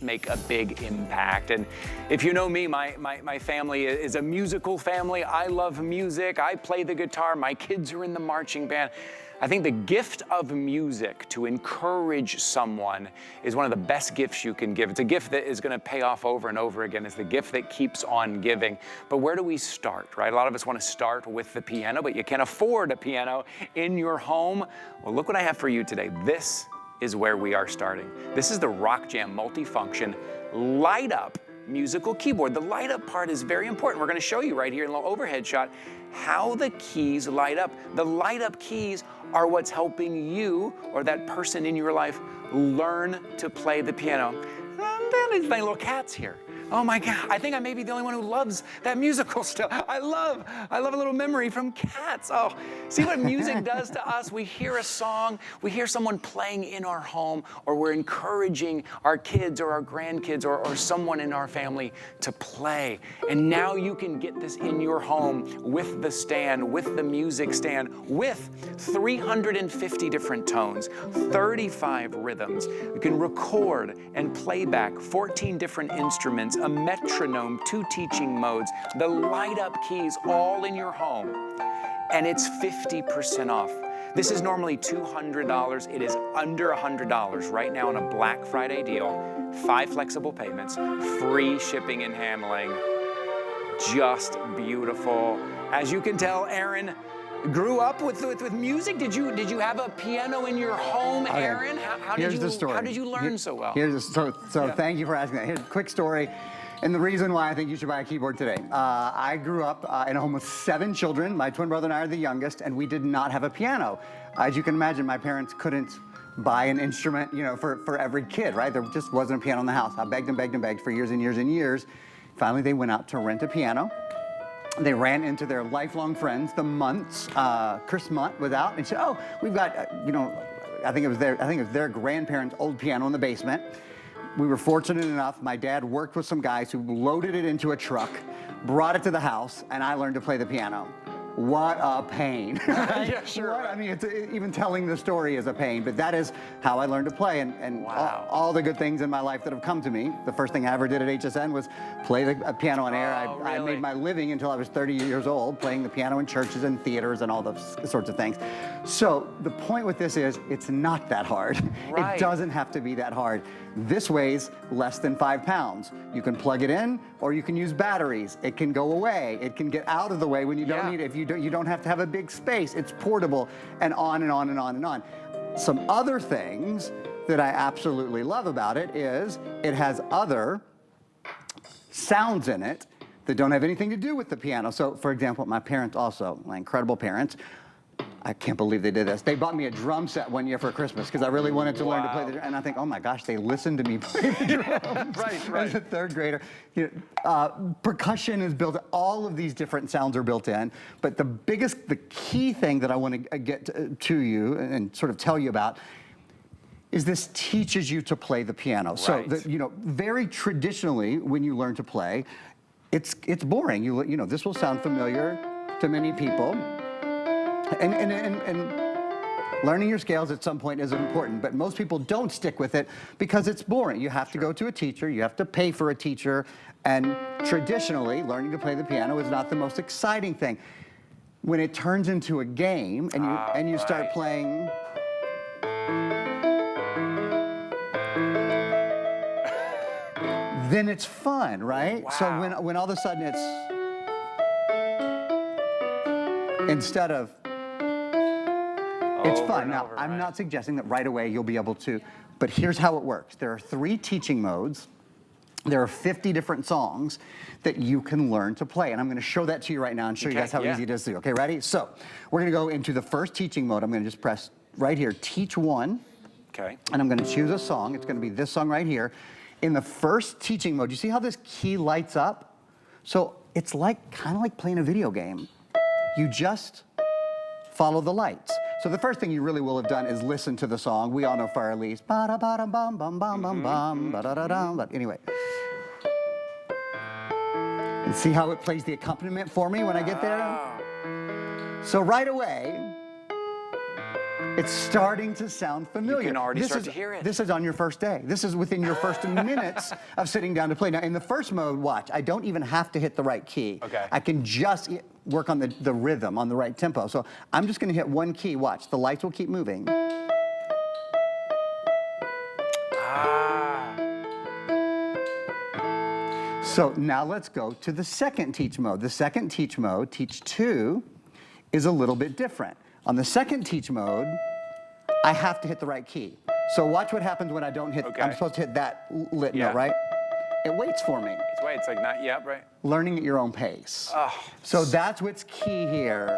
make a big impact. And if you know me, my family is a musical family. I love music. I play the guitar. My kids are in the marching band. I think the gift of music to encourage someone is one of the best gifts you can give. It's a gift that is going to pay off over and over again. It's the gift that keeps on giving. But where do we start, right? A lot of us want to start with the piano, but you can't afford a piano in your home. Well, look what I have for you today. This is where we are starting. This is the RockJam MultiFunction LightUp musical keyboard. The light up part is very important. We're going to show you right here in a little overhead shot how the keys light up. The light up keys are what's helping you or that person in your life learn to play the piano. And then these funny little cats here. Oh my God, I think I may be the only one who loves that musical still. I love a little memory from cats. Oh, see what music does to us? We hear a song, we hear someone playing in our home, or we're encouraging our kids or our grandkids or someone in our family to play. And now you can get this in your home with the stand, with the music stand, with 350 different tones, 35 rhythms. You can record and play back 14 different instruments, a metronome, 2 teaching modes, the light up keys all in your home, and it's 50% off. This is normally $200. It is under $100 right now on a Black Friday deal. 5 flexible payments, free shipping and handling. Just beautiful. As you can tell, Aaron grew up with music. Did you have a piano in your home, Aaron? How did you learn so well? Thank you for asking that. Here's a quick story. And the reason why I think you should buy a keyboard today. I grew up in a home with 7 children. My twin brother and I are the youngest, and we did not have a piano. As you can imagine, my parents couldn't buy an instrument, for every kid, right? There just wasn't a piano in the house. I begged and begged and begged for years and years and years. Finally, they went out to rent a piano. They ran into their lifelong friends, the Munts. Chris Munt was out and said, "Oh, we've got, I think it was their grandparents' old piano in the basement." We were fortunate enough, my dad worked with some guys who loaded it into a truck, brought it to the house, and I learned to play the piano. What a pain. Yeah, sure. I mean, even telling the story is a pain, but that is how I learned to play, and wow. all the good things in my life that have come to me. The first thing I ever did at HSN was play the piano on air. Really? I made my living until I was 30 years old, playing the piano in churches and theaters and all those sorts of things. So the point with this is, it's not that hard. Right. It doesn't have to be that hard. This weighs less than 5 pounds. You can plug it in, or you can use batteries. It can go away. It can get out of the way when you don't need it. If you don't have to have a big space. It's portable, and on and on and on and on. Some other things that I absolutely love about it is it has other sounds in it that don't have anything to do with the piano. So, for example, my parents also, my incredible parents, I can't believe they did this. They bought me a drum set one year for Christmas because I really wanted to learn to play the drum. And I think, oh my gosh, they listened to me play the drums right. as a 3rd grader. Percussion is built, all of these different sounds are built in. But the key thing that I want to get to you and sort of tell you about is this teaches you to play the piano. Right. So, very traditionally, when you learn to play, it's boring. This will sound familiar to many people. And learning your scales at some point is important, but most people don't stick with it because it's boring. You have to go to a teacher, you have to pay for a teacher, and traditionally, learning to play the piano is not the most exciting thing. When it turns into a game and you start playing, then it's fun, right? Wow. So when all of a sudden it's, instead of, it's fun. Now, I'm not suggesting that right away you'll be able to, but here's how it works. There are 3 teaching modes. There are 50 different songs that you can learn to play, and I'm going to show that to you right now and show you guys how easy it is to do. Okay, ready? So, we're going to go into the first teaching mode. I'm going to just press right here, Teach 1. Okay. And I'm going to choose a song. It's going to be this song right here. In the first teaching mode, you see how this key lights up? So, it's kind of like playing a video game. You just follow the lights. So the first thing you really will have done is listen to the song. We all know Fire Elise. But anyway. And see how it plays the accompaniment for me when I get there? So right away, It's starting to sound familiar. You can already start to hear it. This is on your first day. This is within your first minutes of sitting down to play. Now, in the first mode, watch, I don't even have to hit the right key. Okay. I can just work on the rhythm, on the right tempo. So I'm just gonna hit one key, watch. The lights will keep moving. So now let's go to the second teach mode. The second teach mode, teach 2, is a little bit different. On the second teach mode, I have to hit the right key. So watch what happens when I don't hit, I'm supposed to hit that lit note, right? It waits for me. It's wait, it's like not yet, right? Learning at your own pace. Oh. So that's what's key here.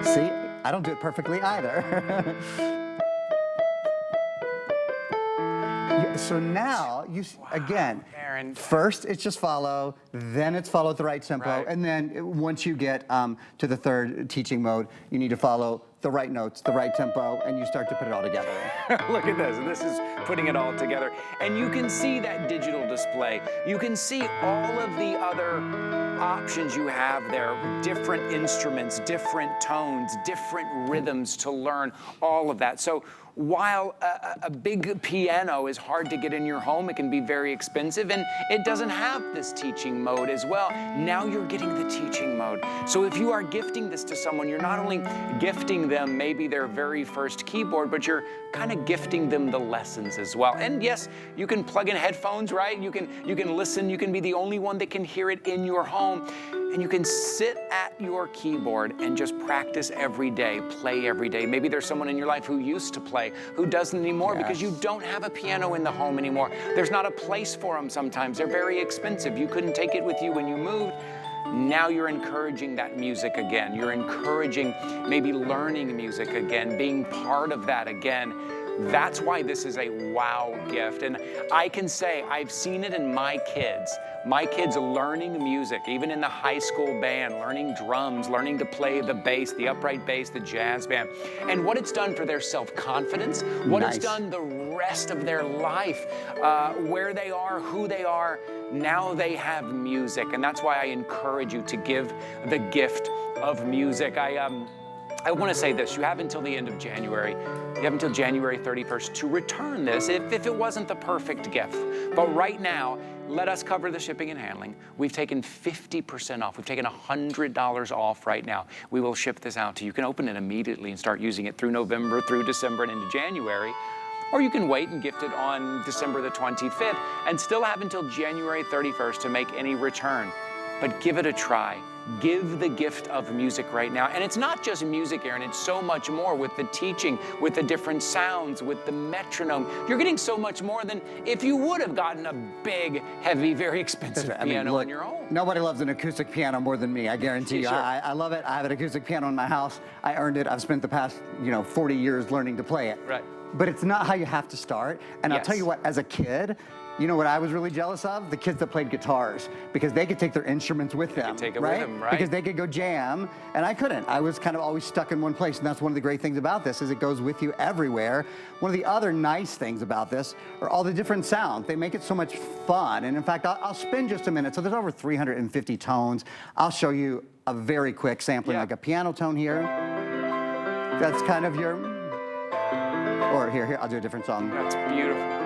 See, I don't do it perfectly either. So now, again, Aaron. First it's just follow, then it's follow at the right tempo, and then once you get to the third teaching mode, you need to follow the right notes, the right tempo, and you start to put it all together. Look at this. This is putting it all together. And you can see that digital display. You can see all of the other options you have there, different instruments, different tones, different rhythms to learn all of that. So while a big piano is hard to get in your home, it can be very expensive, and it doesn't have this teaching mode as well. Now you're getting the teaching mode. So if you are gifting this to someone, you're not only gifting them maybe their very first keyboard, but you're kind of gifting them the lessons as well. And yes, you can plug in headphones, right? You can listen, you can be the only one that can hear it in your home. And you can sit at your keyboard and just practice every day, play every day. Maybe there's someone in your life who used to play, who doesn't anymore because you don't have a piano in the home anymore. There's not a place for them sometimes. They're very expensive. You couldn't take it with you when you moved. Now you're encouraging that music again. You're encouraging maybe learning music again, being part of that again. That's why this is a wow gift. And I can say I've seen it in my kids. My kids learning music, even in the high school band, learning drums, learning to play the bass, the upright bass, the jazz band. And what it's done for their self-confidence, what it's done the rest of their life, where they are, who they are. Now they have music. And that's why I encourage you to give the gift of music. I want to say this, you have until the end of January. You have until January 31st to return this if it wasn't the perfect gift. But right now, let us cover the shipping and handling. We've taken 50% off. We've taken $100 off right now. We will ship this out to you. You can open it immediately and start using it through November, through December, and into January. Or you can wait and gift it on December the 25th and still have until January 31st to make any return. But give it a try. Give the gift of music right now. And it's not just music, Aaron, it's so much more with the teaching, with the different sounds, with the metronome. You're getting so much more than if you would have gotten a big, heavy, very expensive piano on your own. Nobody loves an acoustic piano more than me, I guarantee you. Sure. I love it. I have an acoustic piano in my house. I earned it. I've spent the past, 40 years learning to play it. Right. But it's not how you have to start. And I'll tell you what, as a kid, you know what I was really jealous of? The kids that played guitars, because they could take their instruments with them, take it with them, right? Because they could go jam, and I couldn't. I was kind of always stuck in one place, and that's one of the great things about this, is it goes with you everywhere. One of the other nice things about this are all the different sounds. They make it so much fun, and in fact, I'll spend just a minute. So there's over 350 tones. I'll show you a very quick sampling, like a piano tone here. That's kind of your, or here, I'll do a different song. That's beautiful.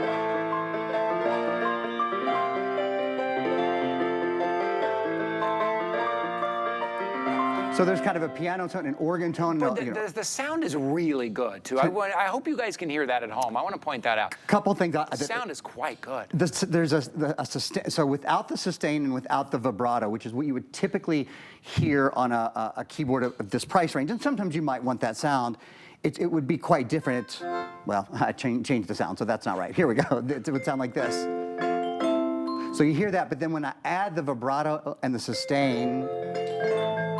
So there's kind of a piano tone, an organ tone. But the sound is really good, too. I hope you guys can hear that at home. I want to point that out. Couple things. The sound is quite good. There's a sustain. So without the sustain and without the vibrato, which is what you would typically hear on a keyboard of this price range, and sometimes you might want that sound, it would be quite different. Well, I changed the sound, so that's not right. Here we go. It would sound like this. So you hear that, but then when I add the vibrato and the sustain,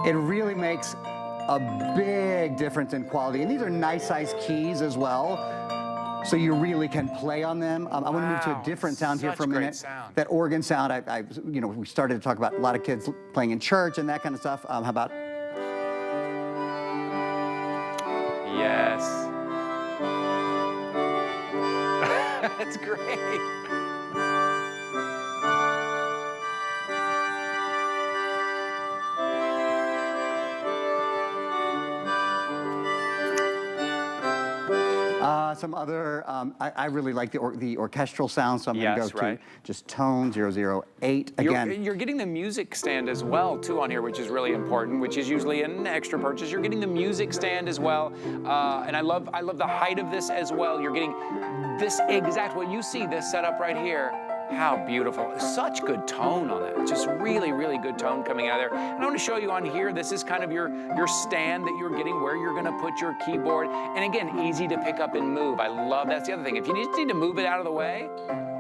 it really makes a big difference in quality. And these are nice sized keys as well, so you really can play on them. I want to move to a different sound here for a minute. Sound. That organ sound, we started to talk about a lot of kids playing in church and that kind of stuff. How about? Yes. That's great. some other, I really like the orchestral sound, so I'm going to Yes, go right. to just tone 008 again. You're getting the music stand as well, too, on here, which is really important, which is usually an extra purchase. You're getting the music stand as well, and I love the height of this as well. You're getting this exact, what you see, this setup right here. How beautiful. Such good tone on it. Just really, really good tone coming out of there. And I want to show you on here, this is kind of your stand that you're getting where you're going to put your keyboard. And again, easy to pick up and move. I love that's the other thing. If you just need to move it out of the way,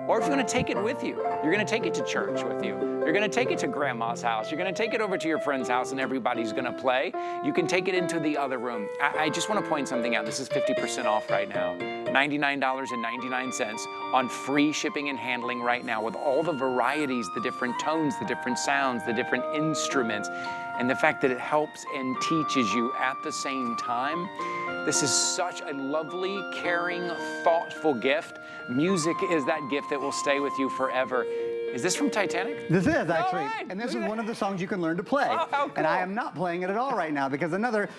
or if you're going to take it with you, you're going to take it to church with you. You're going to take it to grandma's house. You're going to take it over to your friend's house and everybody's going to play. You can take it into the other room. I just want to point something out. This is 50% off right now. $99.99 on free shipping and handling right now with all the varieties, the different tones, the different sounds, the different instruments, and the fact that it helps and teaches you at the same time. This is such a lovely, caring, thoughtful gift. Music is that gift that will stay with you forever. Is this from Titanic? This is actually, right. and this is one of the songs you can learn to play. Oh, how cool. And I am not playing it at all right now because I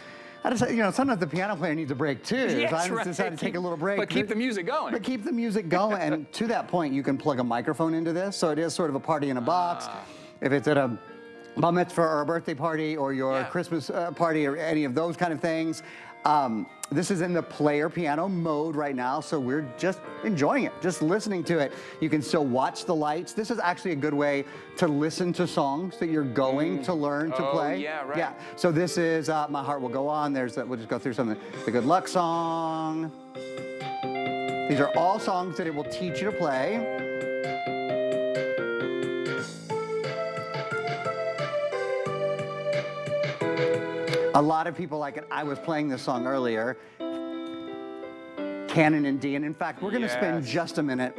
just, sometimes the piano player needs a break too. Yes, so I just right. decided to take a little break. But keep the music going. But keep the music going. And to that point, you can plug a microphone into this. So it is sort of a party in a box. If it's at a bar mitzvah or a birthday party or your Christmas party or any of those kind of things. This is in the player piano mode right now, so we're just enjoying it, just listening to it. You can still watch the lights. This is actually a good way to listen to songs that you're going to learn to play. Yeah, right. Yeah, so this is My Heart Will Go On. We'll just go through some of the Good Luck song. These are all songs that it will teach you to play. A lot of people like it. I was playing this song earlier, Canon in D, and in fact, we're going to spend just a minute.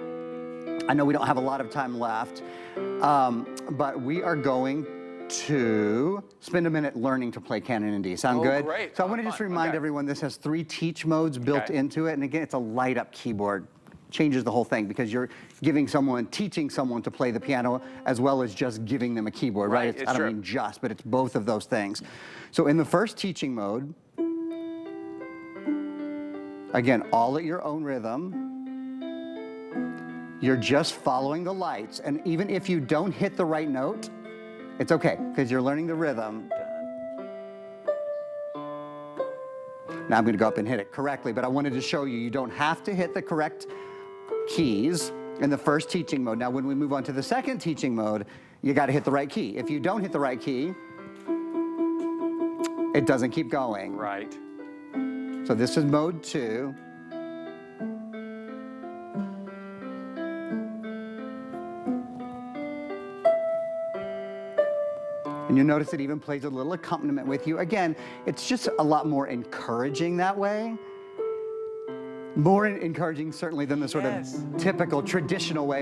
I know we don't have a lot of time left, but we are going to spend a minute learning to play Canon in D. Sound good? Great. So I want to just remind everyone this has 3 teach modes built into it, and again, it's a light-up keyboard. Changes the whole thing because you're teaching someone to play the piano as well as just giving them a keyboard, right? I don't mean just, but it's both of those things. So in the first teaching mode, again, all at your own rhythm, you're just following the lights. And even if you don't hit the right note, it's okay because you're learning the rhythm. Now I'm going to go up and hit it correctly, but I wanted to show you don't have to hit the correct keys in the first teaching mode. Now when we move on to the second teaching mode, you got to hit the right key. If you don't hit the right key, it doesn't keep going. Right. So this is mode 2. And you'll notice it even plays a little accompaniment with you. Again, it's just a lot more encouraging that way. More encouraging certainly than the sort of typical traditional way